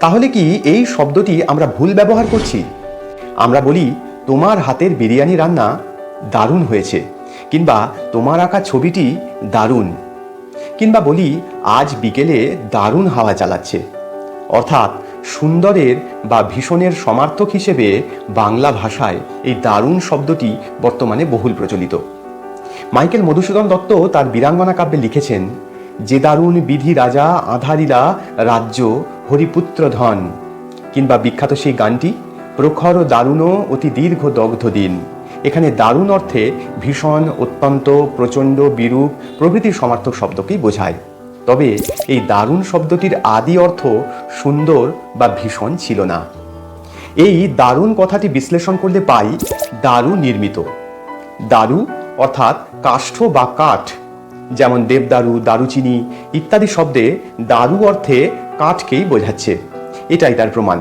তাহলে কি এই শব্দটি আমরা ভুল ব্যবহার করছি? আমরা বলি তোমার হাতের বিরিয়ানি রান্না দারুণ হয়েছে, কিংবা তোমার আঁকা ছবিটি দারুণ, কিংবা বলি আজ বিকেলে দারুণ হাওয়া চালাচ্ছে। অর্থাৎ সুন্দরের বা ভীষণের সমার্থক হিসেবে বাংলা ভাষায় এই দারুণ শব্দটি বর্তমানে বহুল প্রচলিত। মাইকেল মধুসূদন দত্ত তার বীরাঙ্গনা কাব্যে লিখেছেন, যে দারুণ বিধি রাজা আধারিলা রাজ্য হরিপুত্র ধন, কিংবা বিখ্যাত সেই গানটি প্রখর দারুণ অতি দীর্ঘ দগ্ধ দিন। এখানে দারুণ অর্থে ভীষণ, অত্যন্ত, প্রচণ্ড, বিরূপ প্রভৃতির সমার্থক শব্দকেই বোঝায়। তবে এই দারুণ শব্দটির আদি অর্থ সুন্দর বা ভীষণ ছিল না। এই দারুণ কথাটি বিশ্লেষণ করলে পাই দারু নির্মিত। দারু অর্থাৎ কাষ্ঠ বা কাঠ, যেমন দেবদারু, দারুচিনি ইত্যাদি শব্দে দারু অর্থে কাঠকেই বোঝাচ্ছে, এটাই তার প্রমাণ।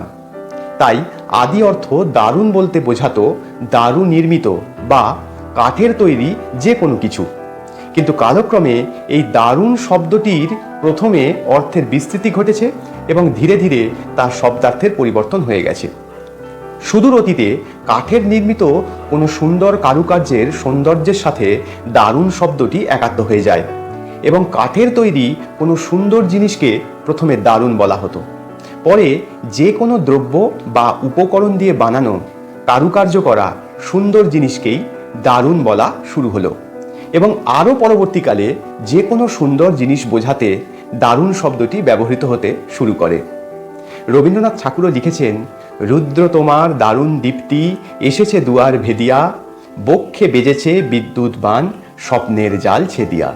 তাই আদি অর্থ দারুণ বলতে বোঝাতো দারু নির্মিত বা কাঠের তৈরি যে কোনো কিছু। কিন্তু কালক্রমে এই দারুণ শব্দটির প্রথমে অর্থের বিস্তৃতি ঘটেছে এবং ধীরে ধীরে তার শব্দার্থের পরিবর্তন হয়ে গেছে। সুদূর অতীতে কাঠের নির্মিত কোনো সুন্দর কারুকার্যের সৌন্দর্যের সাথে দারুণ শব্দটি একাত্ম হয়ে যায় এবং কাঠের তৈরি কোনো সুন্দর জিনিসকে প্রথমে দারুণ বলা হতো। পরে যে কোনো দ্রব্য বা উপকরণ দিয়ে বানানো, কারুকার্য করা সুন্দর জিনিসকেই দারুণ বলা শুরু হলো এবং আরও পরবর্তীকালে যে কোনো সুন্দর জিনিস বোঝাতে দারুণ শব্দটি ব্যবহৃত হতে শুরু করে। রবীন্দ্রনাথ ঠাকুরও লিখেছেন, রুদ্র তোমার দারুণ দীপ্তি এসেছে দুয়ার ভেদিয়া, বক্ষে বেজেছে বিদ্যুৎ বাণ স্বপ্নের জাল ছেদিয়া।